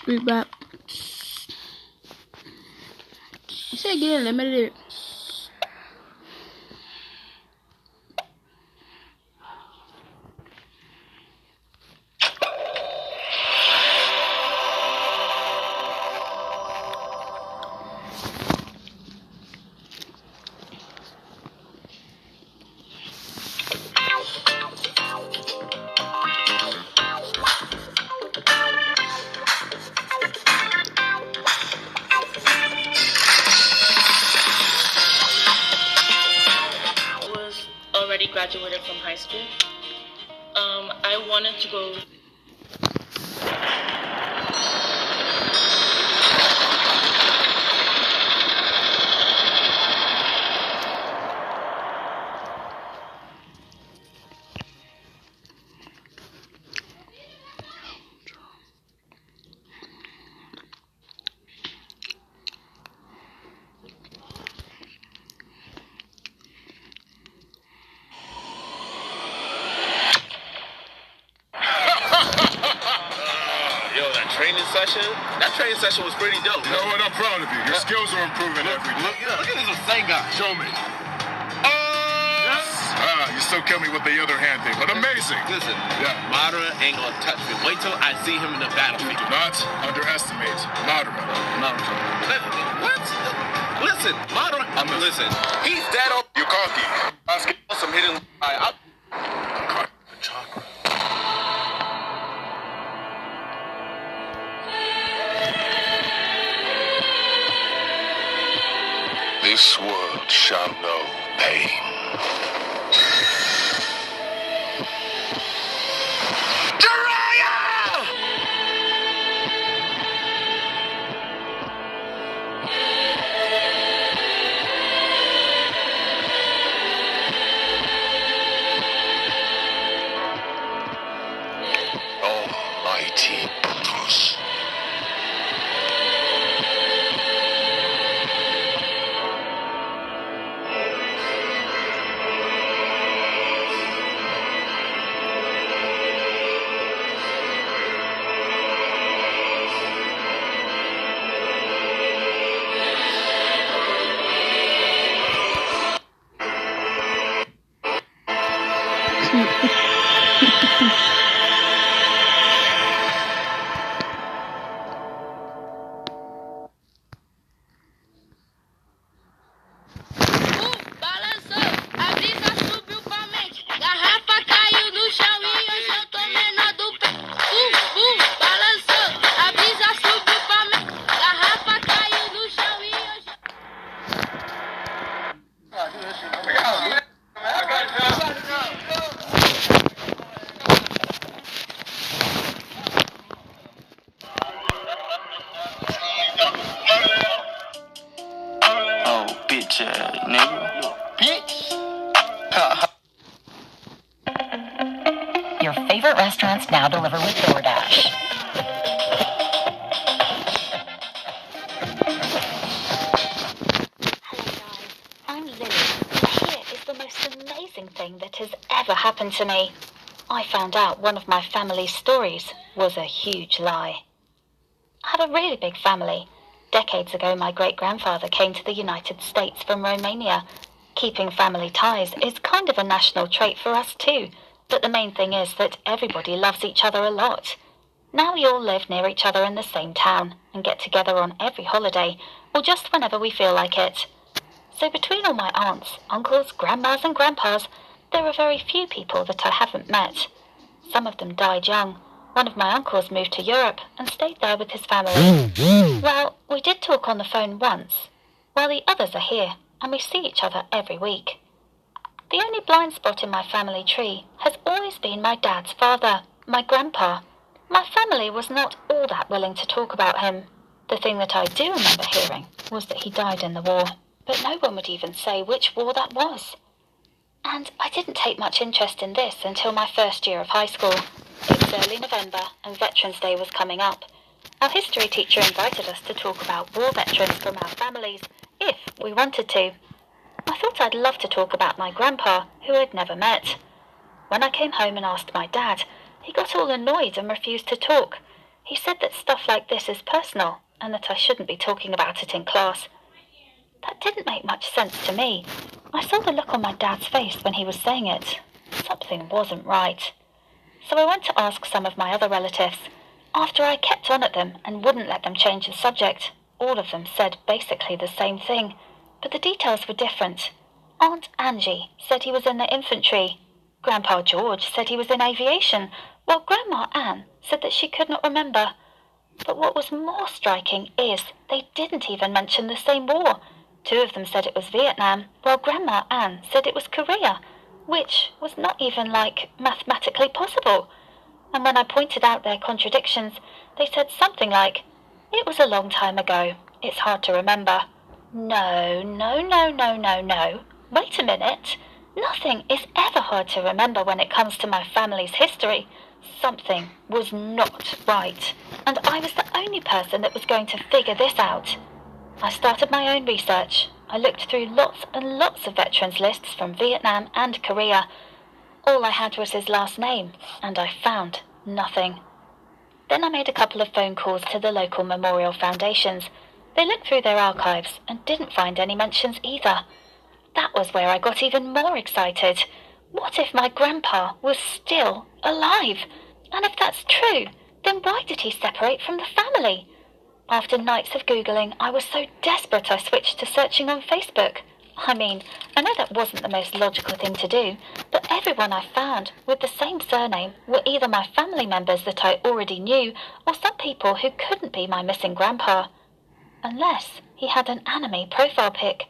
We back. You said get limited. Graduated from high school. I wanted to go. That training session was pretty dope. You know what? I'm proud of you. Your skills are improving every day. Look at this insane guy. Show me. You still kill me with the other hand thing, but amazing. Listen, Madara ain't gonna touch me. Wait till I see him in the battlefield. Do not underestimate Madara. What? Listen, Madara. Listen, he's dead on Yukaki. Asking some hidden. Chakra. This world shall know pain. Almighty Bruce. Your favorite restaurants now deliver with DoorDash. Hello guys, I'm Lily. Here is the most amazing thing that has ever happened to me. I found out one of my family's stories was a huge lie. I had a really big family. Decades ago, my great-grandfather came to the United States from Romania. Keeping family ties is kind of a national trait for us too, but the main thing is that everybody loves each other a lot. Now we all live near each other in the same town and get together on every holiday, or just whenever we feel like it. So between all my aunts, uncles, grandmas and grandpas, there are very few people that I haven't met. Some of them died young. One of my uncles moved to Europe and stayed there with his family. Well, we did talk on the phone once, while the others are here, and we see each other every week. The only blind spot in my family tree has always been my dad's father, my grandpa. My family was not all that willing to talk about him. The thing that I do remember hearing was that he died in the war, but no one would even say which war that was. And I didn't take much interest in this until my first year of high school. It was early November and Veterans Day was coming up. Our history teacher invited us to talk about war veterans from our families, if we wanted to. I thought I'd love to talk about my grandpa, who I'd never met. When I came home and asked my dad, he got all annoyed and refused to talk. He said that stuff like this is personal and that I shouldn't be talking about it in class. That didn't make much sense to me. I saw the look on my dad's face when he was saying it. Something wasn't right. So I went to ask some of my other relatives. After I kept on at them and wouldn't let them change the subject, all of them said basically the same thing, but the details were different. Aunt Angie said he was in the infantry. Grandpa George said he was in aviation, while Grandma Anne said that she could not remember. But what was more striking is they didn't even mention the same war. Two of them said it was Vietnam, while Grandma Anne said it was Korea, which was not even, mathematically possible. And when I pointed out their contradictions, they said something like, "It was a long time ago. It's hard to remember." No. Wait a minute. Nothing is ever hard to remember when it comes to my family's history. Something was not right, and I was the only person that was going to figure this out. I started my own research. I looked through lots and lots of veterans lists from Vietnam and Korea. All I had was his last name, and I found nothing. Then I made a couple of phone calls to the local memorial foundations. They looked through their archives and didn't find any mentions either. That was where I got even more excited. What if my grandpa was still alive? And if that's true, then why did he separate from the family? After nights of Googling, I was so desperate I switched to searching on Facebook. I mean, I know that wasn't the most logical thing to do, but everyone I found with the same surname were either my family members that I already knew or some people who couldn't be my missing grandpa. Unless he had an anime profile pic.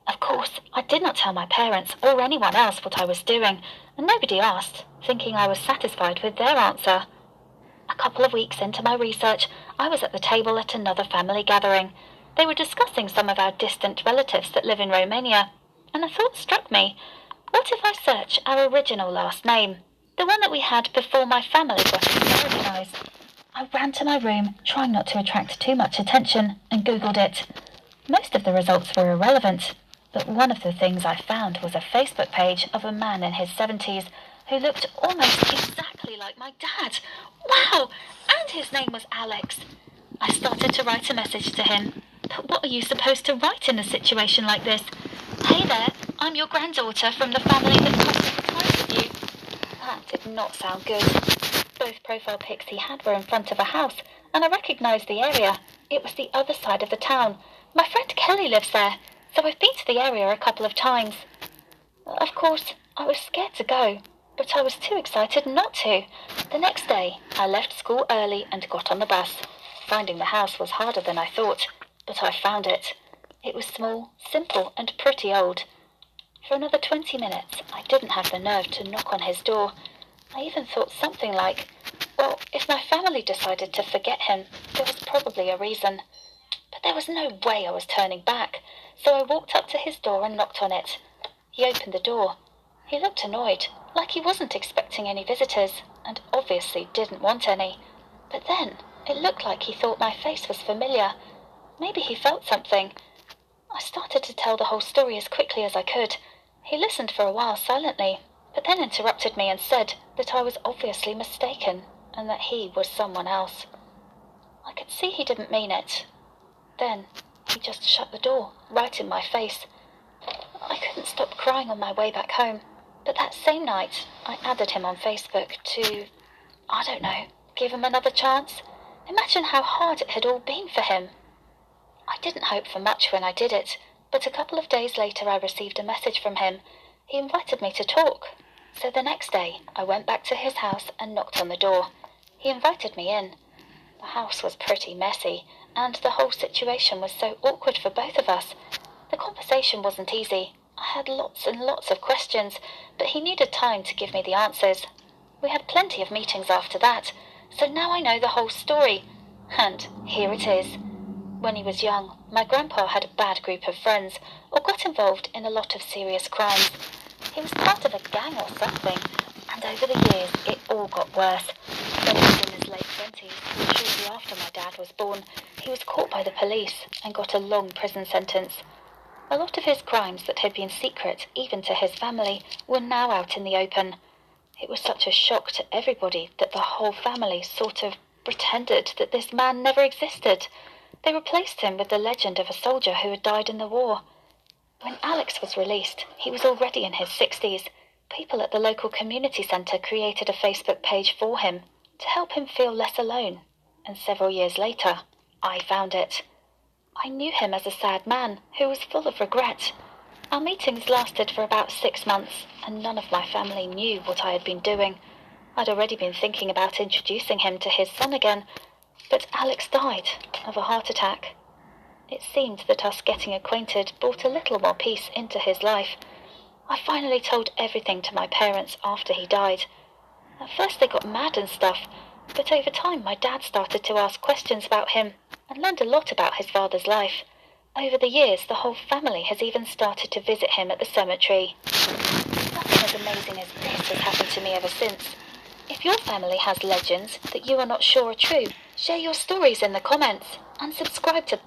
Of course, I did not tell my parents or anyone else what I was doing, and nobody asked, thinking I was satisfied with their answer. A couple of weeks into my research, I was at the table at another family gathering. They were discussing some of our distant relatives that live in Romania, and a thought struck me. What if I search our original last name, the one that we had before my family got Americanized? I ran to my room, trying not to attract too much attention, and Googled it. Most of the results were irrelevant, but one of the things I found was a Facebook page of a man in his 70s who looked almost exactly like my dad. Wow! And his name was Alex. I started to write a message to him. But what are you supposed to write in a situation like this? "Hey there, I'm your granddaughter from the family that passed time with you." That did not sound good. Both profile pics he had were in front of a house, and I recognised the area. It was the other side of the town. My friend Kelly lives there, so I've been to the area a couple of times. Of course, I was scared to go, but I was too excited not to. The next day, I left school early and got on the bus. Finding the house was harder than I thought, but I found it. It was small, simple, and pretty old. For another 20 minutes, I didn't have the nerve to knock on his door. I even thought something like, well, if my family decided to forget him, there was probably a reason. But there was no way I was turning back, so I walked up to his door and knocked on it. He opened the door. He looked annoyed, like he wasn't expecting any visitors, and obviously didn't want any. But then, it looked like he thought my face was familiar. Maybe he felt something. I started to tell the whole story as quickly as I could. He listened for a while silently, but then interrupted me and said that I was obviously mistaken, and that he was someone else. I could see he didn't mean it. Then, he just shut the door, right in my face. I couldn't stop crying on my way back home, but that same night, I added him on Facebook to, I don't know, give him another chance. Imagine how hard it had all been for him. I didn't hope for much when I did it, but a couple of days later I received a message from him. He invited me to talk. So the next day, I went back to his house and knocked on the door. He invited me in. The house was pretty messy, and the whole situation was so awkward for both of us. The conversation wasn't easy. I had lots and lots of questions, but he needed time to give me the answers. We had plenty of meetings after that, so now I know the whole story. And here it is. When he was young, my grandpa had a bad group of friends, or got involved in a lot of serious crimes. He was part of a gang or something, and over the years it all got worse. When he was in his late 20s, shortly after my dad was born, he was caught by the police and got a long prison sentence. A lot of his crimes that had been secret, even to his family, were now out in the open. It was such a shock to everybody that the whole family sort of pretended that this man never existed. They replaced him with the legend of a soldier who had died in the war. When Alex was released, he was already in his 60s. People at the local community centre created a Facebook page for him to help him feel less alone. And several years later, I found it. I knew him as a sad man who was full of regret. Our meetings lasted for about 6 months, and none of my family knew what I had been doing. I'd already been thinking about introducing him to his son again, but Alex died of a heart attack. It seemed that us getting acquainted brought a little more peace into his life. I finally told everything to my parents after he died. At first they got mad and stuff, but over time my dad started to ask questions about him and learned a lot about his father's life. Over the years, the whole family has even started to visit him at the cemetery. Nothing as amazing as this has happened to me ever since. If your family has legends that you are not sure are true, share your stories in the comments and subscribe to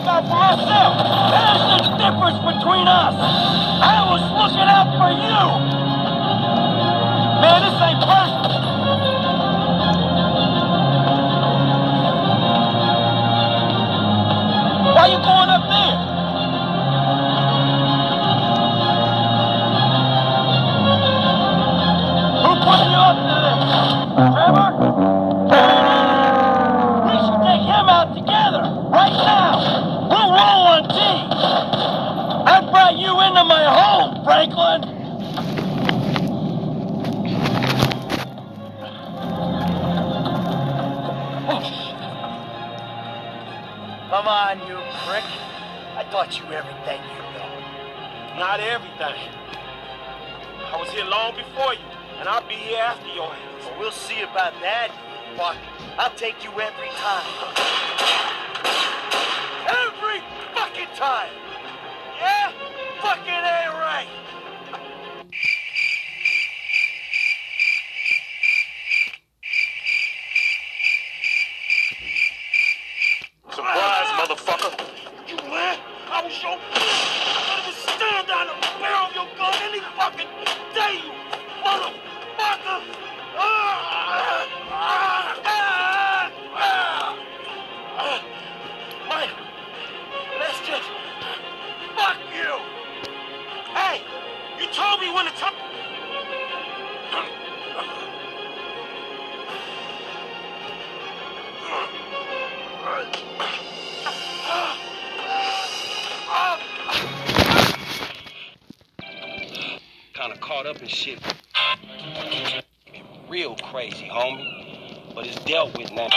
out for myself. There's the difference between us. I was looking out for you. Man, this ain't personal. Why you going up there? Who put you up there? Trevor? We should take him out together, right now. We'll roll on T. I brought you into my home, Franklin. Come on, you prick. I taught you everything you know. Not everything. I was here long before you, and I'll be here after your ass. Well, we'll see about that, but I'll take you every time. Every fucking time! Yeah? Fucking ain't right! Surprise, motherfucker. You man, I was your I was stand down the barrel of your gun any fucking day, you motherfucker! Mike, let's just fuck you! Hey, you told me when to talk. Kinda caught up in shit. Real crazy, homie. But it's dealt with now.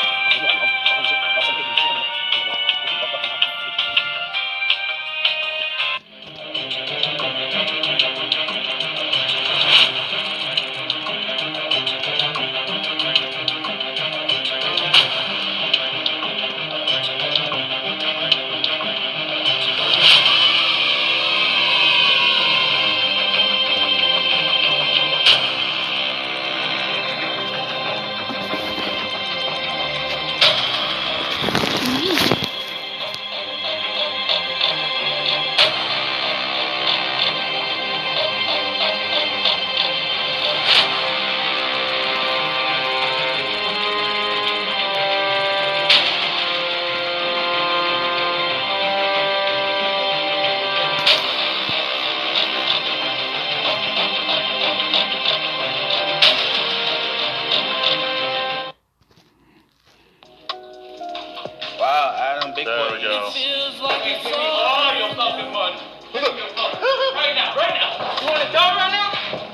Wow, Adam, big There boy. we go. Feels like it's all your fucking money. Right now, right now. You want a car right now?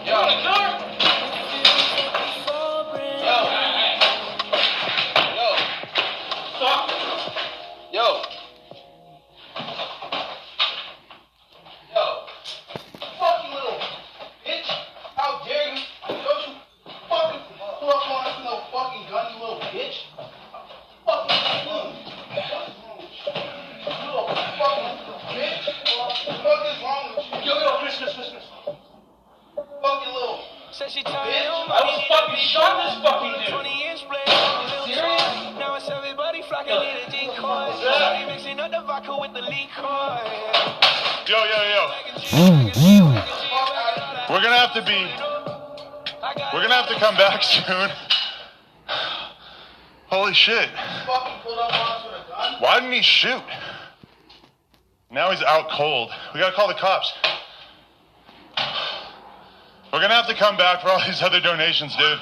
You want a car? Yo. Yo. Fuck. Yo. Yo. Fuck you, little bitch. How dare you? Don't you fucking pull up on us with no fucking gun, you little bitch. Fucking fool. What is wrong with you? Yo, Chris. Fucking little bitch. I was fucking shot this fucking dude. 20 years Serious? Now it's everybody flocking in a Yo. We're gonna have to come back soon. Holy shit. Why didn't he shoot? Now he's out cold. We gotta call the cops. We're gonna have to come back for all these other donations, dude.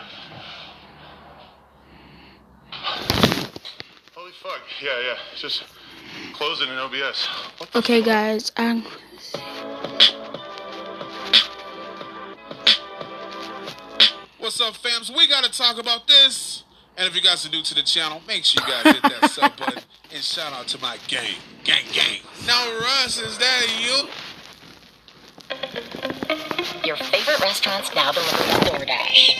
Holy fuck. Yeah. Just close it in OBS. Okay, guys. What's up, fams? We gotta talk about this. And if you guys are new to the channel, make sure you guys hit that sub button. And shout out to my gang. Now, Russ, is that you? Your favorite restaurants now delivered on DoorDash.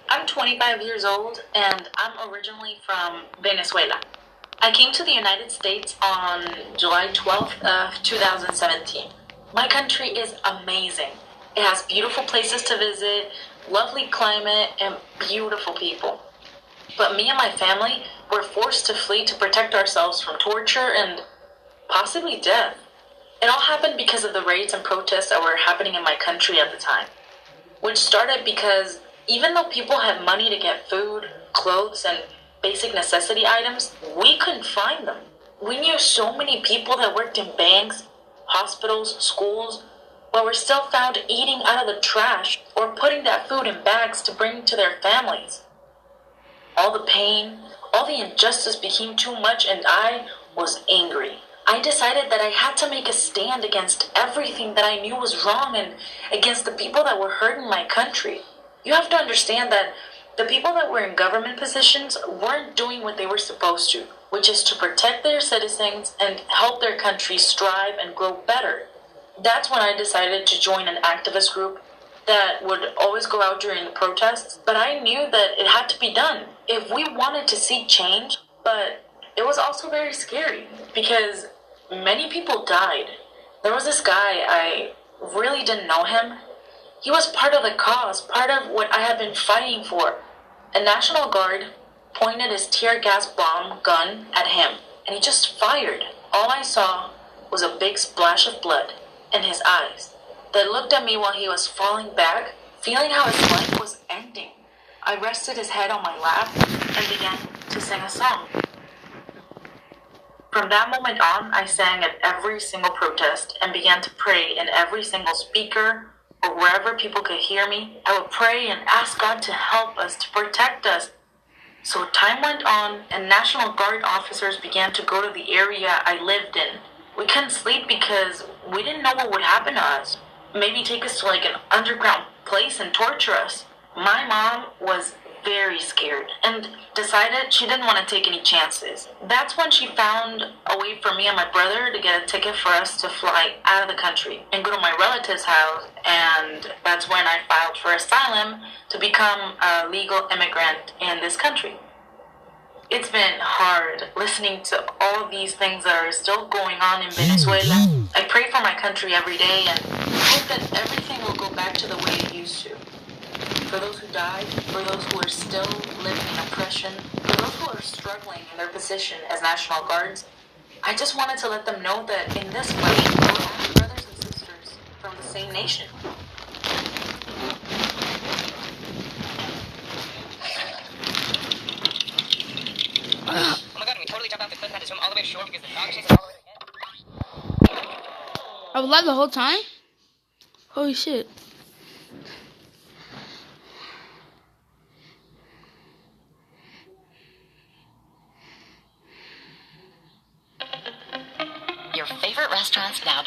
I'm 25 years old and I'm originally from Venezuela. I came to the United States on July 12th of 2017. My country is amazing. It has beautiful places to visit, lovely climate, and beautiful people. But me and my family were forced to flee to protect ourselves from torture and possibly death. It all happened because of the raids and protests that were happening in my country at the time, which started because even though people had money to get food, clothes, and basic necessity items, we couldn't find them. We knew so many people that worked in banks, hospitals, schools, but were still found eating out of the trash or putting that food in bags to bring to their families. All the pain, all the injustice became too much, and I was angry. I decided that I had to make a stand against everything that I knew was wrong and against the people that were hurting my country. You have to understand that the people that were in government positions weren't doing what they were supposed to, which is to protect their citizens and help their country strive and grow better. That's when I decided to join an activist group that would always go out during the protests, but I knew that it had to be done if we wanted to see change. But it was also very scary because many people died. There was this guy, I really didn't know him. He was part of the cause, part of what I had been fighting for. A National Guard pointed his tear gas bomb gun at him, and he just fired. All I saw was a big splash of blood in his eyes that looked at me while he was falling back, feeling how his life was ending. I rested his head on my lap and began to sing a song. From that moment on, I sang at every single protest and began to pray in every single speaker or wherever people could hear me. I would pray and ask God to help us, to protect us. So time went on, and National Guard officers began to go to the area I lived in. We couldn't sleep because we didn't know what would happen to us. Maybe take us to like an underground place and torture us. My mom was very scared and decided she didn't want to take any chances. That's when she found a way for me and my brother to get a ticket for us to fly out of the country and go to my relative's house, and that's when I filed for asylum to become a legal immigrant in this country. It's been hard listening to all these things that are still going on in Venezuela. I pray for my country every day and hope that everything will go back to the way it used to. For those who died, for those who are still living in oppression, for those who are struggling in their position as National Guards, I just wanted to let them know that in this fight, we're all brothers and sisters from the same nation. Oh my god, we totally jumped off the cliff and had to swim all the way ashore because the dog chased us all the way again. I was live the whole time? Holy shit. Your favorite restaurants now